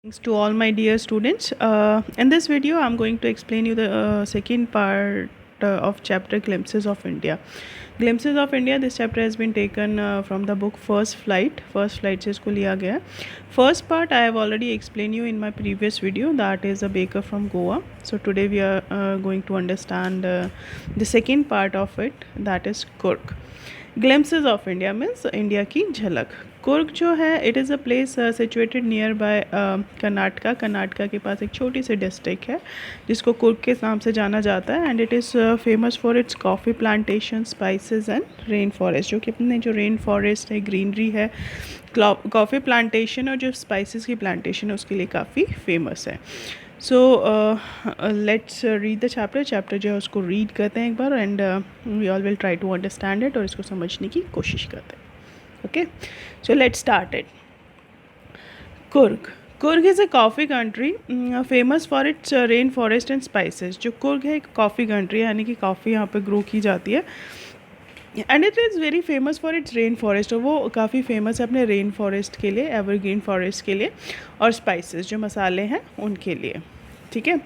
Thanks to all my dear students. In this video, I'm going to explain you the second part of chapter Glimpses of India. Glimpses of India, this chapter has been taken from the book First Flight. First Flight से इसको लिया गया है. First part I have already explained you in my previous video, that is a baker from Goa. So today we are going to understand the second part of it, that is Kurg. Glimpses of India means India की झलक. कुर्ग जो है it is a place situated near by Karnataka के पास एक छोटी सी district है जिसको कुर्ग के नाम से जाना जाता है. And it is famous for it's coffee plantation, spices and rain forest. जो कि अपने जो रेन फॉरेस्ट है, ग्रीनरी है, कॉफ़ी प्लांटेशन और जो स्पाइसेस की प्लांटेशन है उसके लिए काफ़ी फेमस है. So let's read the chapter जो है उसको रीड करते हैं एक बार and we all will try to understand it और इसको समझने की कोशिश करते हैं. Okay, so let's start it. Coorg is a coffee country famous for its rain forest and spices. जो कुर्ग है एक कॉफ़ी कंट्री है, यानी कि कॉफ़ी यहाँ पे ग्रो की जाती है. And it is very famous for its rain forest. और वो काफ़ी फेमस है अपने रेन फॉरेस्ट के लिए, एवरग्रीन फॉरेस्ट के लिए, और स्पाइसेस जो मसाले हैं उनके लिए. ठीक है.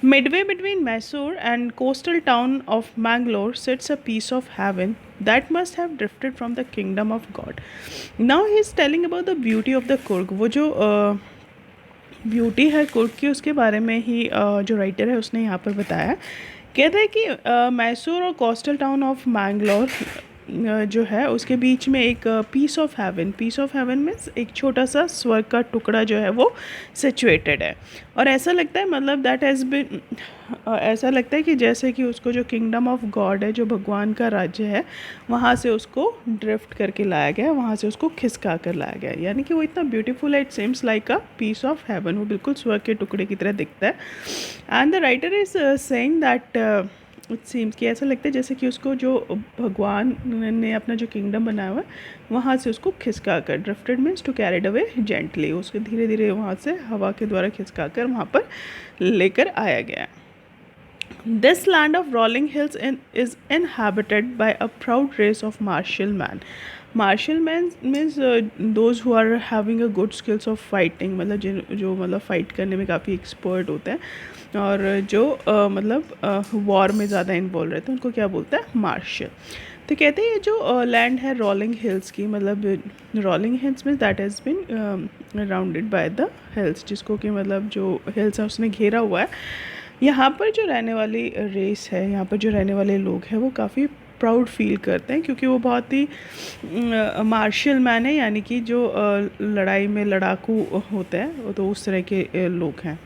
Midway between Mysore and coastal town of Mangalore sits a piece of heaven that must have drifted from the kingdom of God. Now he is telling about the beauty of the Coorg. वो जो ब्यूटी है कुर्ग की उसके बारे में ही जो राइटर है उसने यहाँ पर बताया. कहते हैं कि मैसूर और कोस्टल टाउन ऑफ मैंगलोर जो है उसके बीच में एक पीस ऑफ हेवन मीन्स एक छोटा सा स्वर्ग का टुकड़ा जो है वो सिचुएटेड है. और ऐसा लगता है मतलब दैट हैज़ बिन ऐसा लगता है कि जैसे कि उसको जो किंगडम ऑफ गॉड है, जो भगवान का राज्य है, वहाँ से उसको ड्रिफ्ट करके लाया गया, वहाँ से उसको खिसका कर लाया गया. यानी कि वो इतना ब्यूटीफुल है, it seems like a piece of heaven. वो बिल्कुल स्वर्ग के टुकड़े की तरह दिखता है. And the writer is saying that it seems कि ऐसा लगता है जैसे कि उसको जो भगवान ने अपना जो किंगडम बनाया हुआ है वहाँ से उसको खिसका कर, drifted means to carried away gently, उसको धीरे धीरे वहाँ से हवा के द्वारा खिसका कर वहाँ पर लेकर आया गया. This land of rolling hills is inhabited by a proud race of martial men. Martial men means those who are having a good skills of fighting. मतलब जो मतलब फाइट करने में काफ़ी एक्सपर्ट होते हैं और जो मतलब वॉर में ज़्यादा इन्वॉल्व रहते हैं उनको क्या बोलते हैं, मार्शल. तो कहते हैं ये जो लैंड है रोलिंग हिल्स की, मतलब रोलिंग हिल्स में that has been rounded by the hills, जिसको कि मतलब जो हिल्स है उसने घेरा हुआ है. यहाँ पर जो रहने वाली रेस है, यहाँ पर जो रहने वाले लोग हैं वो काफ़ी प्राउड फील करते हैं क्योंकि वो बहुत ही मार्शल मैन है, यानी कि जो लड़ाई में लड़ाकू होते हैं तो उस तरह के लोग हैं.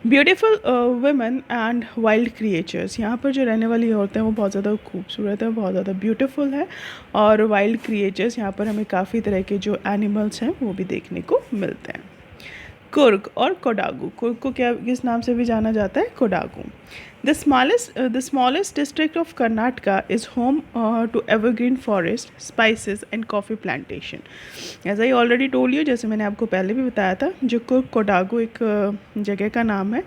Beautiful women and wild creatures. यहाँ पर जो रहने वाली औरतें हैं वो बहुत ज़्यादा खूबसूरत है, बहुत ज़्यादा ब्यूटीफुल है. और वाइल्ड क्रिएचर्स, यहाँ पर हमें काफ़ी तरह के जो एनिमल्स हैं वो भी देखने को मिलते हैं. कुर्ग और कोडागू. कुर्ग को क्या किस नाम से भी जाना जाता है, Kodagu. The smallest district of Karnataka is home to evergreen forest, spices and coffee plantation. As I already told you, जैसे मैंने आपको पहले भी बताया था, जो कुर्ग कोडागू एक जगह का नाम है.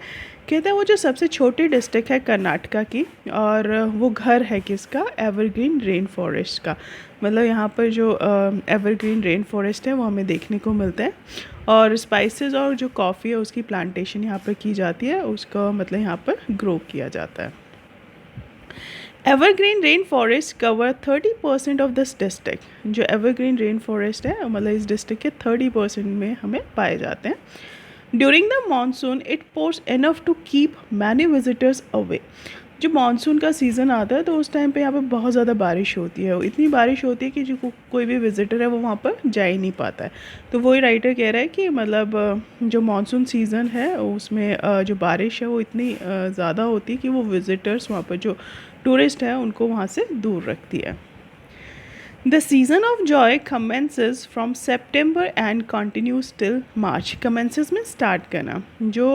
कहते हैं वो जो सबसे छोटी डिस्ट्रिक्ट है कर्नाटका की और वो घर है किसका, एवरग्रीन रेन फॉरेस्ट का. मतलब यहाँ पर जो एवरग्रीन रेन फॉरेस्ट है वो हमें देखने को मिलते हैं. और स्पाइसेस और जो कॉफ़ी है उसकी प्लांटेशन यहाँ पर की जाती है, उसका मतलब यहाँ पर ग्रो किया जाता है. Evergreen rain forest cover 30% of this district. जो एवरग्रीन रेन फॉरेस्ट है मतलब इस डिस्ट्रिक्ट के 30% में हमें पाए जाते हैं. During the monsoon it pours enough to keep many visitors away. जो मानसून का सीज़न आता है तो उस टाइम पे यहाँ पे बहुत ज़्यादा बारिश होती है. इतनी बारिश होती है कि जो कोई भी विज़िटर है वो वहाँ पर जा ही नहीं पाता है. तो वही राइटर कह रहा है कि मतलब जो मानसून सीज़न है उसमें जो बारिश है वो इतनी ज़्यादा होती है कि वो विज़िटर्स वहाँ पर जो टूरिस्ट हैं उनको वहाँ से दूर रखती है. The season of joy commences from September and continues till March. Commences में start करना. जो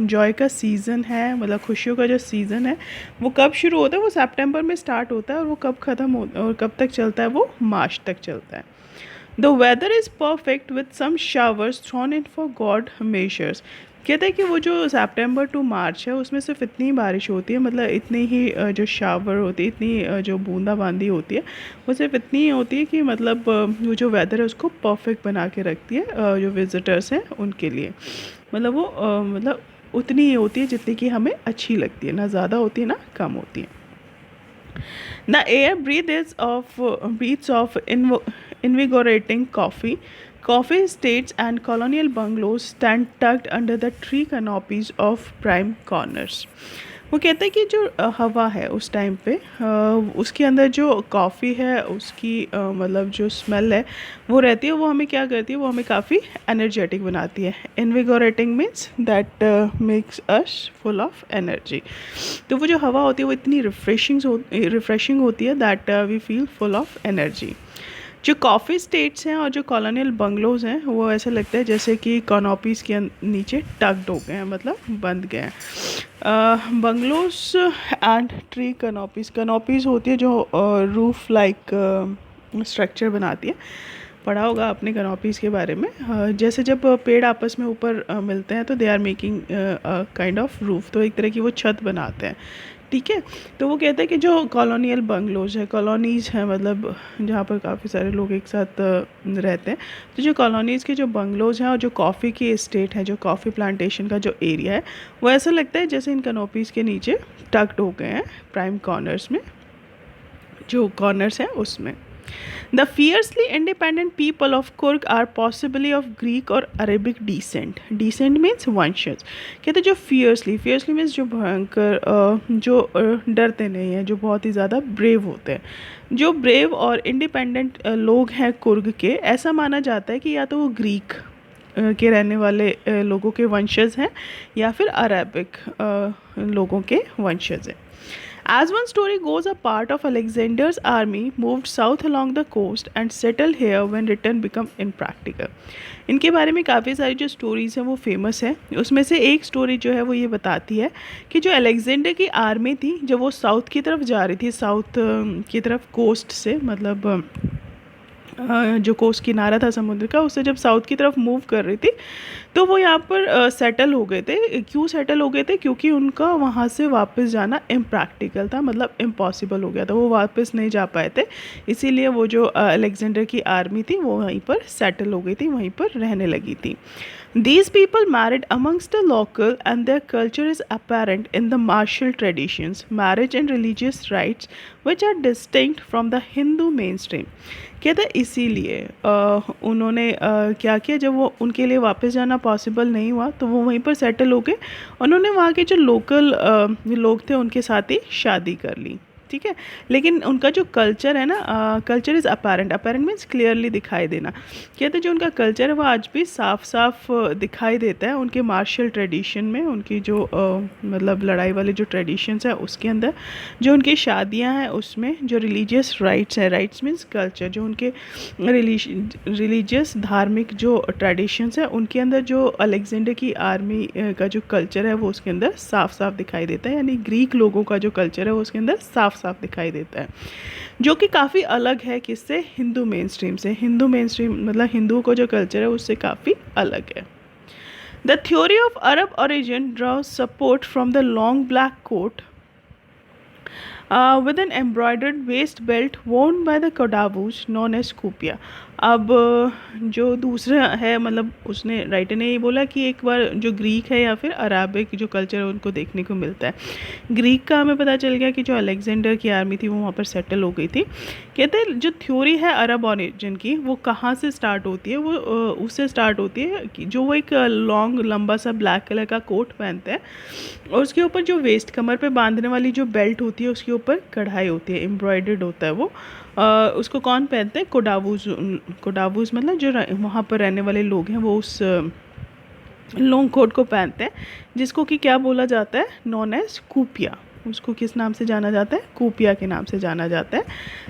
joy का season है मतलब खुशियों का जो season है वो कब शुरू होता है, वो सितंबर में start होता है और वो कब ख़त्म होता है और कब तक चलता है, वो मार्च तक चलता है. The weather is perfect with some showers thrown in for good measures. कहते हैं कि वो जो सितंबर टू मार्च है उसमें सिर्फ इतनी ही बारिश होती है, मतलब इतनी ही जो शावर होती है, इतनी जो बूंदाबांदी होती है वो सिर्फ इतनी ही होती है कि मतलब वो जो वेदर है उसको परफेक्ट बना के रखती है जो विज़िटर्स हैं उनके लिए। मतलब वो मतलब उतनी ही होती है जितनी कि हमें अच्छी लगती है, ना ज़्यादा होती है ना कम होती है। The air breathes of invigorating coffee. Coffee estates and colonial bungalows stand tucked under the tree canopies of prime corners. वो कहते हैं कि जो हवा है उस टाइम पे उसके अंदर जो कॉफ़ी है उसकी मतलब जो स्मेल है वो रहती है, वो हमें क्या करती है, वो हमें काफ़ी एनर्जेटिक बनाती है। Invigorating means that makes us full of energy. तो वो जो हवा होती है वो इतनी रिफ्रेशिंग होती है that we feel full of energy. जो कॉफ़ी स्टेट्स हैं और जो कॉलोनियल बंगलोज़ हैं वो ऐसा लगता है जैसे कि कॉनोपीज़ के नीचे टक्ड हो गए हैं, मतलब बंद गए हैं। बंगलोज एंड ट्री कनोपीज़ होती है जो रूफ लाइक स्ट्रक्चर बनाती है। पढ़ा होगा आपने कनोपीज़ के बारे में। जैसे जब पेड़ आपस में ऊपर मिलते हैं तो they are making kind of roof, तो एक तरह की वो छत बनाते हैं। ठीक है, तो वो कहते हैं कि जो कॉलोनियल बंगलोज है, कॉलोनीज़ हैं, मतलब जहाँ पर काफ़ी सारे लोग एक साथ रहते हैं, तो जो कॉलोनीज़ के जो बंगलोज हैं और जो कॉफ़ी की एस्टेट है, जो कॉफ़ी प्लांटेशन का जो एरिया है वो ऐसा लगता है जैसे इन कनोपीज़ के नीचे टक्ड हो गए हैं प्राइम कॉर्नर्स में, जो कॉर्नर्स हैं उसमें। The fiercely independent people of Kurg are possibly of Greek or Arabic descent. Descent means वंशज। कहते हैं जो fiercely means जो भयंकर, जो डरते नहीं हैं, जो बहुत ही ज़्यादा ब्रेव होते हैं। जो ब्रेव और इंडिपेंडेंट लोग हैं कुर्ग के, ऐसा माना जाता है कि या तो वो ग्रीक के रहने वाले लोगों के वंशज हैं या फिर अरेबिक लोगों के वंशज हैं। As one story goes, a part of Alexander's army moved south along the coast and settled here when return became impractical. इनके बारे में काफ़ी सारी जो स्टोरीज़ हैं वो फेमस है। उसमें से एक स्टोरी जो है वो ये बताती है कि जो अलेक्जेंडर की आर्मी थी जब वो साउथ की तरफ जा रही थी, साउथ की तरफ कोस्ट से, मतलब जो कोस्ट किनारा था समुद्र का, उससे जब साउथ की तरफ मूव कर रही थी तो वो यहाँ पर सेटल हो गए थे। क्यों सेटल हो गए थे? क्योंकि उनका वहाँ से वापस जाना इम्प्रैक्टिकल था, मतलब इम्पॉसिबल हो गया था, वो वापस नहीं जा पाए थे। इसीलिए वो जो अलेक्जेंडर की आर्मी थी वो वहीं पर सेटल हो गई थी, वहीं पर रहने लगी थी। These people married amongst the local and their culture is apparent in the martial traditions, marriage and religious rites which are distinct from the Hindu mainstream. कहते हैं इसीलिए उन्होंने क्या किया, जब वो उनके लिए वापस जाना पॉसिबल नहीं हुआ तो वो वहीं पर सेटल हो गए। उन्होंने वहाँ के जो लोकल लोग थे उनके साथ ही शादी कर ली। ठीक है, लेकिन उनका जो कल्चर है ना, culture is apparent, apparent means clearly दिखाई देना। कहते हैं जो उनका कल्चर है वो आज भी साफ साफ दिखाई देता है उनके मार्शल ट्रेडिशन में, उनकी जो मतलब लड़ाई वाले जो ट्रेडिशंस है उसके अंदर, जो उनकी शादियां हैं उसमें, जो रिलीजियस राइट्स हैं, राइट्स मीन्स कल्चर, जो उनके रिलीजियस धार्मिक जो ट्रेडिशंस हैं उनके अंदर जो अलेक्जेंडर की आर्मी का जो कल्चर है वो उसके अंदर साफ साफ दिखाई देता है। यानी ग्रीक लोगों का जो कल्चर है वो उसके अंदर साफ साफ दिखाई देता है, जो कि काफ़ी अलग है किससे? हिंदू मेन स्ट्रीम से। हिंदू मेन स्ट्रीम मतलब हिंदुओं का जो कल्चर है उससे काफ़ी अलग है। The theory of Arab origin draws support from the long black coat with an embroidered waist belt worn by the Kodavus known as Kupia. अब जो दूसरा है, मतलब उसने राइटर ने ये बोला कि एक बार जो ग्रीक है या फिर अराबिक जो कल्चर है उनको देखने को मिलता है। ग्रीक का हमें पता चल गया कि जो अलेक्जेंडर की आर्मी थी वो वहाँ पर सेटल हो गई थी। कहते हैं जो थ्योरी है अरब ओरिजिन की वो कहाँ से स्टार्ट होती है? वो उससे स्टार्ट होती है कि जो वो एक लॉन्ग लंबा सा ब्लैक कलर का कोट पहनते हैं और उसके ऊपर जो वेस्ट कमर पे बांधने वाली जो बेल्ट होती है उसके ऊपर कढ़ाई होती है, एम्ब्रॉयडर्ड होता है वो। उसको कौन पहनते हैं? कोडावूज मतलब जो वहाँ पर रहने वाले लोग हैं वो उस लॉन्ग कोट को पहनते हैं, जिसको कि क्या बोला जाता है? Known as kupya. उसको किस नाम से जाना जाता है? कूपिया के नाम से जाना जाता है।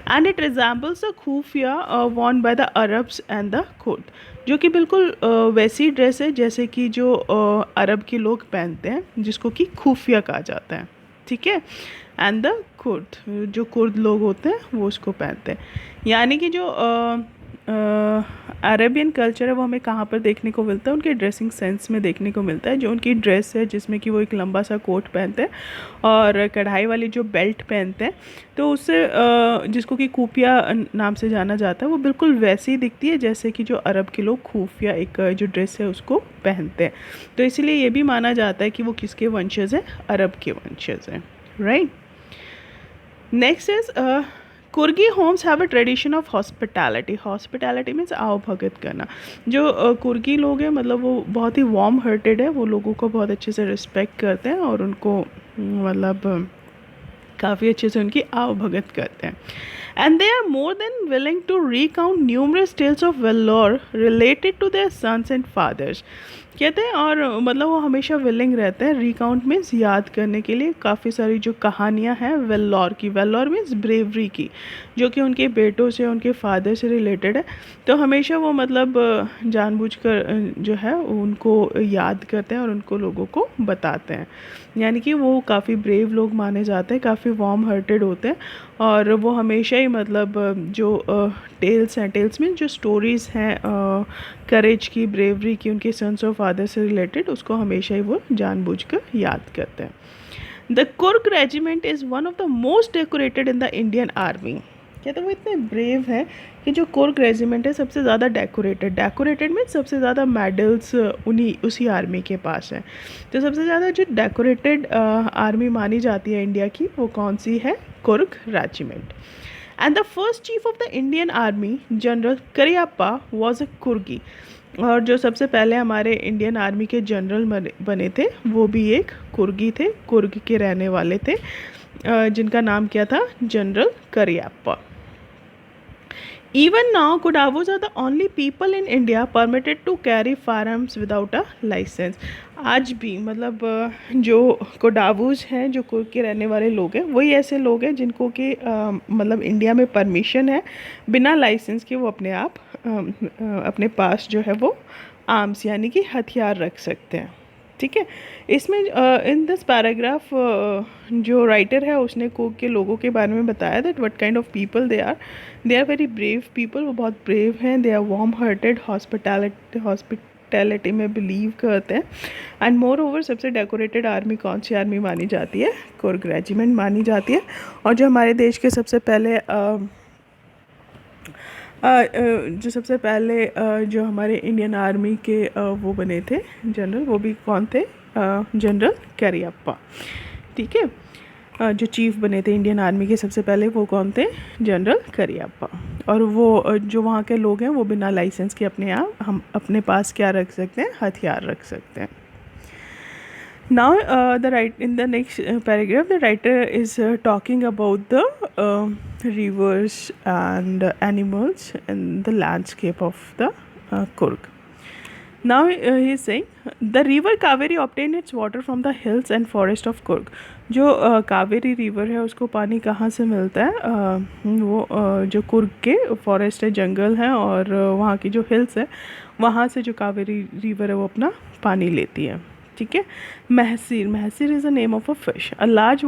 And it resembles the kuffia worn by the Arabs and the Kurds, जो कि बिल्कुल वैसी ड्रेस है जैसे कि जो अरब के लोग पहनते हैं, जिसको कि खूफिया कहा जाता है। ठीक है, एंड द कुर्द, जो कुर्द लोग होते हैं वो उसको पहनते हैं। यानी कि जो अरेबियन कल्चर है वो हमें कहाँ पर देखने को मिलता है, उनके ड्रेसिंग सेंस में देखने को मिलता है। जो उनकी ड्रेस है जिसमें कि वो एक लंबा सा कोट पहनते हैं और कढ़ाई वाली जो बेल्ट पहनते हैं, तो उससे जिसको कि खूफिया नाम से जाना जाता है, वो बिल्कुल वैसी ही दिखती है जैसे कि जो अरब के लोग खूफिया एक जो ड्रेस है उसको पहनते हैं। तो इसीलिए ये भी माना जाता है कि वो किसके वंशज हैं, अरब के वंशज हैं, right. Next is Coorgi homes have a tradition of hospitality. Hospitality means आओ भगत करना। जो कुर्गी लोग हैं मतलब वो बहुत ही वार्म हार्टेड है, वो लोगों को बहुत अच्छे से रिस्पेक्ट करते हैं और उनको मतलब काफ़ी अच्छे से उनकी आओ भगत करते हैं। And they are more than willing to recount numerous tales of valour related to their sons and fathers. कहते हैं और मतलब वो हमेशा विलिंग रहते हैं, रिकाउंट मीन्स याद करने के लिए काफ़ी सारी जो कहानियाँ हैं वेल्लोर की, वेल्लोर मीन्स ब्रेवरी की, जो कि उनके बेटों से उनके फादर से रिलेटेड है। तो हमेशा वो मतलब जानबूझकर जो है उनको याद करते हैं और उनको लोगों को बताते हैं। यानी कि वो काफ़ी ब्रेव लोग माने जाते हैं, काफ़ी वार्म हार्टेड होते हैं और वो हमेशा ही मतलब जो टेल्स हैं, टेल्स मीन जो स्टोरीज़ हैं करेज की, ब्रेवरी की, उनके सन्स और फादर से रिलेटेड, उसको हमेशा ही वो जानबूझकर याद करते हैं। The Coorg regiment is one of the most decorated in the Indian army. कहते हैं वो इतने ब्रेव हैं कि जो कुर्ग रेजिमेंट है सबसे ज़्यादा डेकोरेटेड में सबसे ज़्यादा मेडल्स उसी आर्मी के पास है। तो सबसे ज़्यादा जो डेकोरेटेड आर्मी मानी जाती है इंडिया की, वो कौन सी है, Coorg regiment. And the first chief of the Indian army general Cariappa was a Coorgi. और जो सबसे पहले हमारे इंडियन आर्मी के जनरल बने थे वो भी एक कुर्गी थे, कुर्ग के रहने वाले थे, जिनका नाम क्या था, general Cariappa. Even now, Kodavos are the only people in India permitted to carry firearms without a license. आज भी मतलब जो कोडावोस हैं, जो कुर्ग के रहने वाले लोग हैं, वही ऐसे लोग हैं जिनको कि मतलब इंडिया में परमिशन है बिना लाइसेंस के वो अपने आप अपने पास जो है वो आर्म्स यानी कि हथियार रख सकते हैं। ठीक है, इसमें इन दिस पैराग्राफ जो राइटर है उसने कुर्ग के लोगों के बारे में बताया that what kind of people they are very brave people. वो बहुत ब्रेव हैं, they are warm hearted, hospitality में बिलीव करते हैं। एंड मोर ओवर सबसे डेकोरेटेड आर्मी कौन सी आर्मी मानी जाती है, कुर्ग रेजिमेंट मानी जाती है। और जो हमारे देश के सबसे पहले जो हमारे इंडियन आर्मी के वो बने थे जनरल, वो भी कौन थे, जनरल करियप्पा। ठीक है, जो चीफ बने थे इंडियन आर्मी के सबसे पहले वो कौन थे, जनरल करियप्पा। और वो जो वहाँ के लोग हैं वो बिना लाइसेंस के अपने आप हम अपने पास क्या रख सकते हैं, हथियार रख सकते हैं। Now, in the next paragraph, the writer is talking about the rivers and animals and the landscape of the Kurg. Now, he is saying the river Kaveri obtained its water from the hills and forest of Kurg. जो Kaveri river है उसको पानी कहाँ से मिलता है, वो जो कुर्ग के फॉरेस्ट है, जंगल है और वहाँ की जो हिल्स है वहाँ से जो कावेरी रिवर है वो अपना पानी लेती है। ठीक है, mahseer is the name of a fish. A large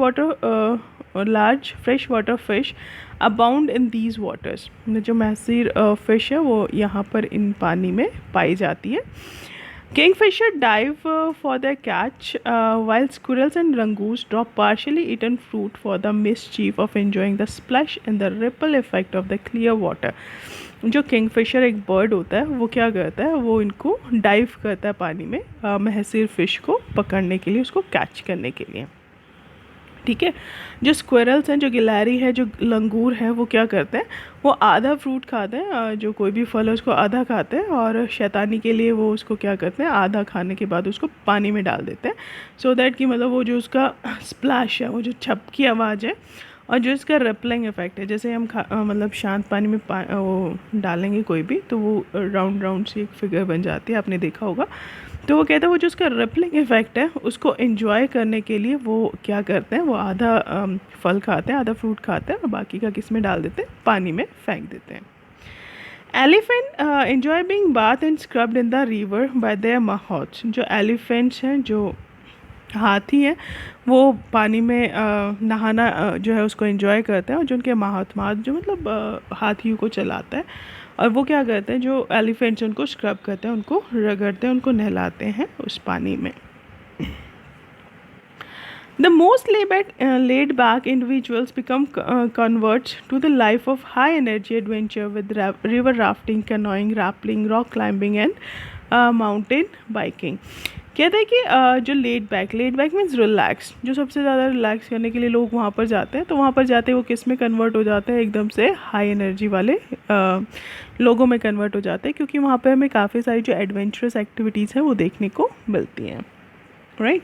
fresh water fish abound in these waters. जो महसीर फिश है वो यहाँ पर इन पानी में पाई जाती है। Kingfisher dive for their catch, while squirrels and langurs drop partially eaten fruit for the mischief of enjoying the splash and the ripple effect of the clear water. जो किंगफिशर एक बर्ड होता है वो क्या करता है, वो इनको डाइव करता है पानी में महसीर फिश को पकड़ने के लिए, उसको कैच करने के लिए। ठीक है, जो स्क्विरल्स हैं, जो गिलहरी है, जो लंगूर है, वो क्या करते हैं, वो आधा फ्रूट खाते हैं, जो कोई भी फल है उसको आधा खाते हैं और शैतानी के लिए वो उसको क्या करते हैं, आधा खाने के बाद उसको पानी में डाल देते हैं, सो दैट कि मतलब वो जो उसका स्प्लैश है, वो जो छपकी आवाज़ है और जो इसका रिपलिंग इफेक्ट है, जैसे हम मतलब शांत पानी में वो डालेंगे कोई भी तो वो राउंड सी एक फिगर बन जाती है, आपने देखा होगा। तो वो कहते हैं वो जो उसका रिपलिंग इफेक्ट है उसको एंजॉय करने के लिए वो क्या करते हैं, वो आधा फल खाते हैं, आधा फ्रूट खाते हैं और बाकी का किस में डाल देते हैं, पानी में फेंक देते हैं। Elephant enjoy being bath and scrubbed in the river by their mahouts. जो एलिफेंट्स हैं, जो हाथी हैं, वो पानी में नहाना जो है उसको एंजॉय करते हैं और जो उनके माहौत जो मतलब हाथियों को चलाता है और वो क्या करते हैं, जो एलिफेंट्स उनको स्क्रब करते हैं, उनको रगड़ते हैं, उनको नहलाते हैं उस पानी में. The most laid back individuals become converts to the life of high energy adventure with river rafting, canoeing, rappelling, rock climbing and mountain biking. कहते हैं कि जो लेड बैक मीन्स रिलैक्स, जो सबसे ज़्यादा रिलैक्स करने के लिए लोग वहाँ पर जाते हैं, तो वहाँ पर जाते हैं वो किस में कन्वर्ट हो जाते हैं, एकदम से हाई एनर्जी वाले लोगों में कन्वर्ट हो जाते हैं, क्योंकि वहाँ पर हमें काफ़ी सारी जो एडवेंचरस एक्टिविटीज़ हैं वो देखने को मिलती हैं. राइट.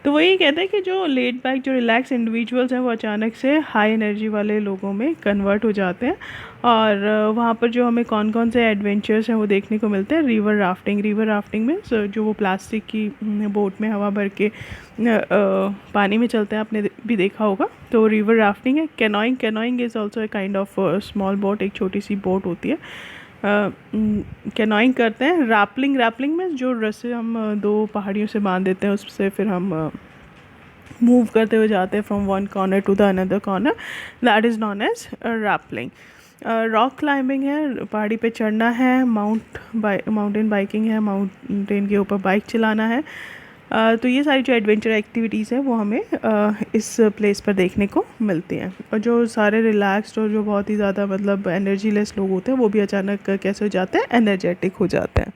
तो वही कहते हैं कि जो लेड बैक, जो रिलैक्स इंडिविजुअल्स हैं, वो अचानक से हाई एनर्जी वाले लोगों में कन्वर्ट हो जाते हैं. और वहाँ पर जो हमें कौन कौन से एडवेंचर्स हैं वो देखने को मिलते हैं. रिवर राफ्टिंग में जो वो प्लास्टिक की बोट में हवा भर के पानी में चलते हैं, आपने भी देखा होगा, तो रिवर राफ्टिंग है. Canoeing is also a kind of small boat, एक छोटी सी बोट होती है. कैनोइंग करते हैं. रैपलिंग में जो रस्से हम दो पहाड़ियों से बांध देते हैं, उससे फिर हम मूव करते हुए जाते हैं from one corner to the another corner, that is known as rappelling. Rock climbing है, पहाड़ी पे चढ़ना है. माउंटेन बाइकिंग है, माउंटेन के ऊपर बाइक चलाना है. तो ये सारी जो एडवेंचर एक्टिविटीज़ हैं वो हमें इस प्लेस पर देखने को मिलती हैं. और जो सारे रिलैक्स्ड और जो बहुत ही ज़्यादा मतलब एनर्जीलेस लोग होते हैं, वो भी अचानक कैसे हो जाते हैं, एनर्जेटिक हो जाते हैं.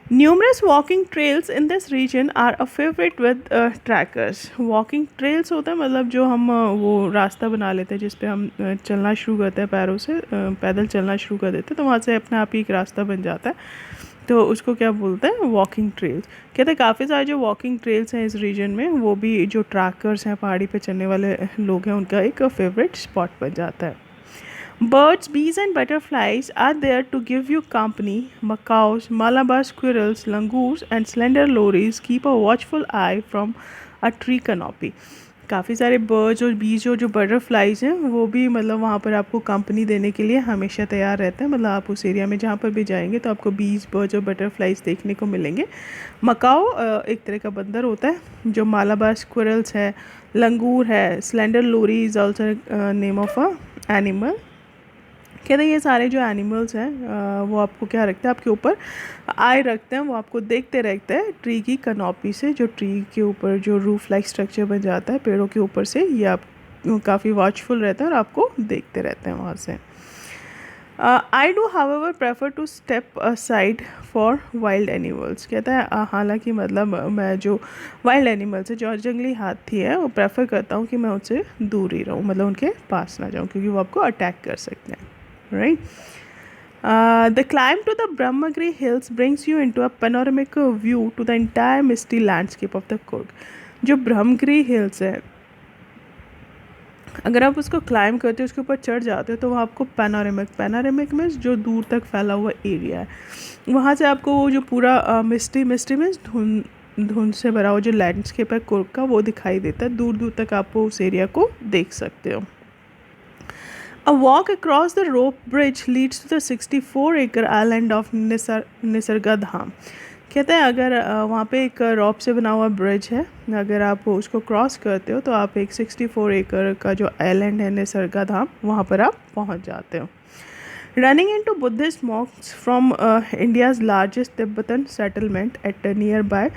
Numerous walking trails in this region are a favorite with trackers. Walking trails होता है मतलब जो हम वो रास्ता बना लेते हैं जिस पे हम चलना शुरू करते हैं, पैरों से पैदल चलना शुरू कर देते हैं, तो वहाँ से अपने आप ही एक रास्ता बन जाता है. तो उसको क्या बोलते हैं, वॉकिंग ट्रेल्स. कहते हैं काफ़ी सारे जो वॉकिंग ट्रेल्स हैं इस रीजन में, वो भी जो ट्रैकर्स हैं, पहाड़ी पे चलने वाले लोग हैं, उनका एक फेवरेट स्पॉट बन जाता है. Birds, bees and butterflies are there to give you company. Macaws, Malabar squirrels, langurs and slender lories keep a watchful eye from a tree canopy. काफ़ी सारे बर्ड्स और बीज और जो बटरफ्लाइज हैं वो भी मतलब वहाँ पर आपको कंपनी देने के लिए हमेशा तैयार रहते हैं. मतलब आप उस एरिया में जहाँ पर भी जाएंगे तो आपको बीज, बर्ड्स और बटरफ्लाइज देखने को मिलेंगे. मकाओ एक तरह का बंदर होता है. जो मालाबार स्क्विरल्स है, लंगूर है, slender loris is also name of a animal. कहते हैं ये सारे जो एनिमल्स हैं वो आपको क्या रखते हैं, आपके ऊपर आई रखते हैं, वो आपको देखते रहते हैं ट्री की कनॉपी से. जो ट्री के ऊपर जो रूफ लाइक स्ट्रक्चर बन जाता है पेड़ों के ऊपर से, ये आप काफ़ी वॉचफुल रहते हैं और आपको देखते रहते हैं वहाँ से. I do however prefer to step aside for wild animals. कहता है हालांकि मतलब मैं जो वाइल्ड एनिमल्स है, जो जंगली हाथी है, वो प्रेफर करता हूँ कि मैं उनसे दूर ही रहूँ, मतलब उनके पास ना जाऊँ, क्योंकि वो आपको अटैक कर सकते हैं. Right. The climb to the Brahmagiri hills brings you into a panoramic view to the entire misty landscape of the Coorg. जो ब्रह्मगिरी हिल्स है, अगर आप उसको क्लाइम करते हो, उसके ऊपर चढ़ जाते हो, तो वहाँ आपको पैनोरामिक में जो दूर तक फैला हुआ एरिया है, वहाँ से आपको वो जो पूरा मिस्टी मीन्स धुंध से भरा हुआ जो लैंडस्केप है कुर्ग का, वो दिखाई देता है. दूर दूर तक आप उस एरिया को देख सकते हो. A walk across the rope bridge leads to the 64-acre island of निसर्गाधाम. कहते हैं अगर वहाँ पे एक रॉप से बना हुआ ब्रिज है, अगर आप उसको क्रॉस करते हो तो आप एक 64 एकड़ का जो आइलैंड है निसर्गाधाम, वहाँ पर आप पहुँच जाते हो. Running into Buddhist monks from India's largest Tibetan settlement at nearby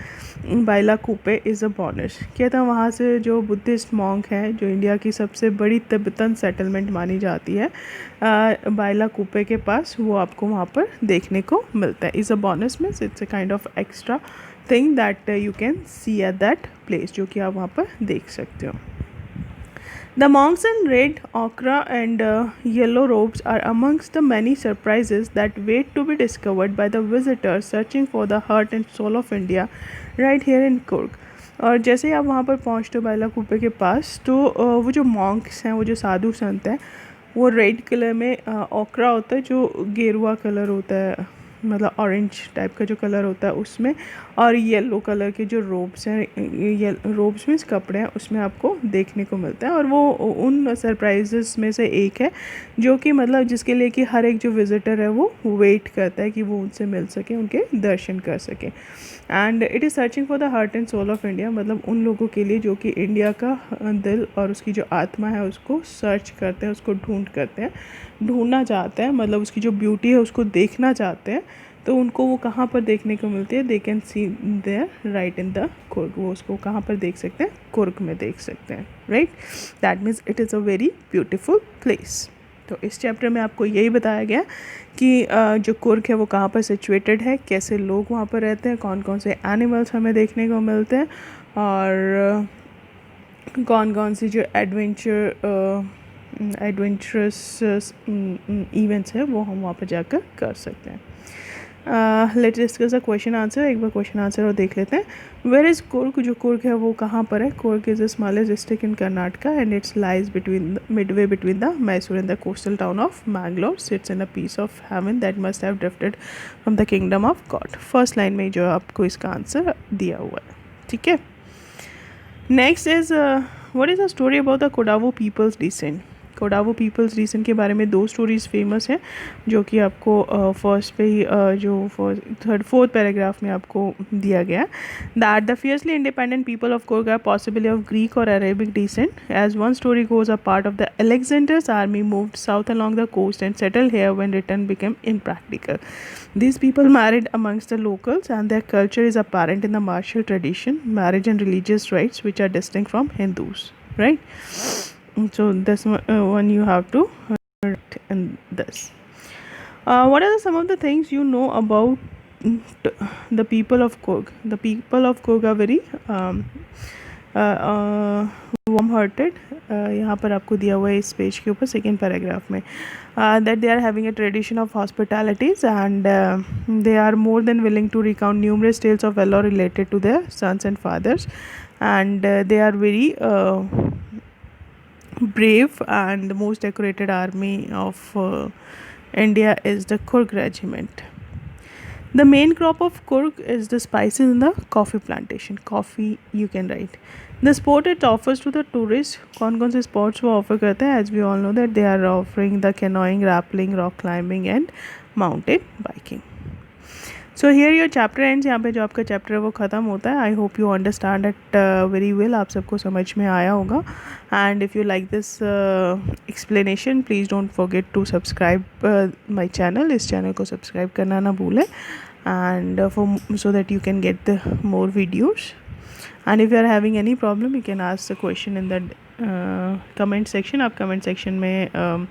Bailakuppe is a bonus. कहता है वहाँ से जो बुद्धिस्ट मॉन्क हैं, जो इंडिया की सबसे बड़ी तिब्बतन सेटलमेंट मानी जाती है, बाइलाकुप्पे के पास, वो आपको वहाँ पर देखने को मिलता है. Is a bonus means it's a kind of extra thing that you can see at that place, जो कि आप वहाँ पर देख सकते हो. The monks in red, ochre and yellow robes are amongst the many surprises that wait to be discovered by the visitors searching for the heart and soul of India right here in Coorg. और जैसे ही आप वहाँ पर पहुँचते हो बाइलाकुप्पे के पास, तो वो जो मॉन्क्स हैं, वो जो साधु संत हैं, वो रेड कलर में ओकरा होता है, जो गेरुआ कलर होता है मतलब ऑरेंज टाइप का जो कलर होता है उसमें, और येलो कलर के जो रोब्स हैं, ये रोब्स मीन्स कपड़े हैं, उसमें आपको देखने को मिलता है। और वो उन सरप्राइजेस में से एक है जो कि मतलब जिसके लिए कि हर एक जो विज़िटर है वो वेट करता है कि वो उनसे मिल सके, उनके दर्शन कर सके। And it is searching for the heart and soul of India, मतलब उन लोगों के लिए जो कि इंडिया का दिल और उसकी जो आत्मा है उसको सर्च करते हैं, उसको ढूंढना चाहते हैं, मतलब उसकी जो ब्यूटी है उसको देखना चाहते हैं। तो उनको वो कहाँ पर देखने को मिलती है? They can see there right in the Coorg. वो उसको कहाँ पर देख सकते हैं? कुर्ग में देख सकते हैं, right. That means it is a very beautiful place. तो इस चैप्टर में आपको यही बताया गया कि जो कुर्ग है वो कहाँ पर सिचुएटेड है, कैसे लोग वहाँ पर रहते हैं, कौन कौन से एनिमल्स हमें देखने को मिलते हैं, और कौन कौन सी जो एडवेंचरस इवेंट्स है वो हम वहाँ पर जाकर कर सकते हैं। Let's discuss a question answer. एक बार क्वेश्चन आंसर और देख लेते हैं। Where is Coorg? जो कुर्ग है वो कहाँ पर है? Coorg is the smallest district in Karnataka and it's lies between midway between the Mysore and the coastal town of Mangalore. Sits in a piece of heaven that must have drifted from the kingdom of God. First line में जो आपको इसका answer दिया हुआ है, ठीक है। Next is what is the story about the Kodavu people's descent? Kodavu people's descent के बारे में दो स्टोरीज़ फेमस हैं जो कि आपको फर्स्ट पे ही जो थर्ड फोर्थ पैराग्राफ में आपको दिया गया। That the fiercely independent people of Coorg are possibly of Greek और Arabic descent. As one story goes, a part of the Alexander's army moved south along the coast and settled here when return became impractical. These people married amongst the locals and their culture is apparent in the martial tradition, marriage and religious rites which are distinct from Hindus, right? So this one you have to write in this. What are some of the things you know about the people of Coorg? The people of Coorg are very warm hearted. यहाँ पर आपको दिया हुआ है इस page के ऊपर second paragraph में, that they are having a tradition of hospitalities and they are more than willing to recount numerous tales of valour related to their sons and fathers, and they are very brave, and the most decorated army of India is the Coorg regiment. The main crop of Coorg is the spices in the coffee plantation. Coffee you can write. The sport it offers to the tourists. कौन कौन से sports वो offer करते हैं? As we all know that they are offering the canoeing, rappelling, rock climbing and mountain biking. So here your chapter ends. यहाँ पे जो आपका chapter है वो ख़त्म होता है. I hope you understand it very well. आप सबको समझ में आया होगा. And if you like this explanation, please don't forget to subscribe my channel. इस channel को subscribe करना ना भूलें. And so that you can get the more videos. And if you are having any problem, you can ask the question in the comment section. आप comment section में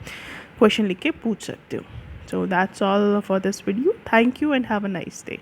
question लिख के पूछ सकते हो. So that's all for this video. Thank you and have a nice day.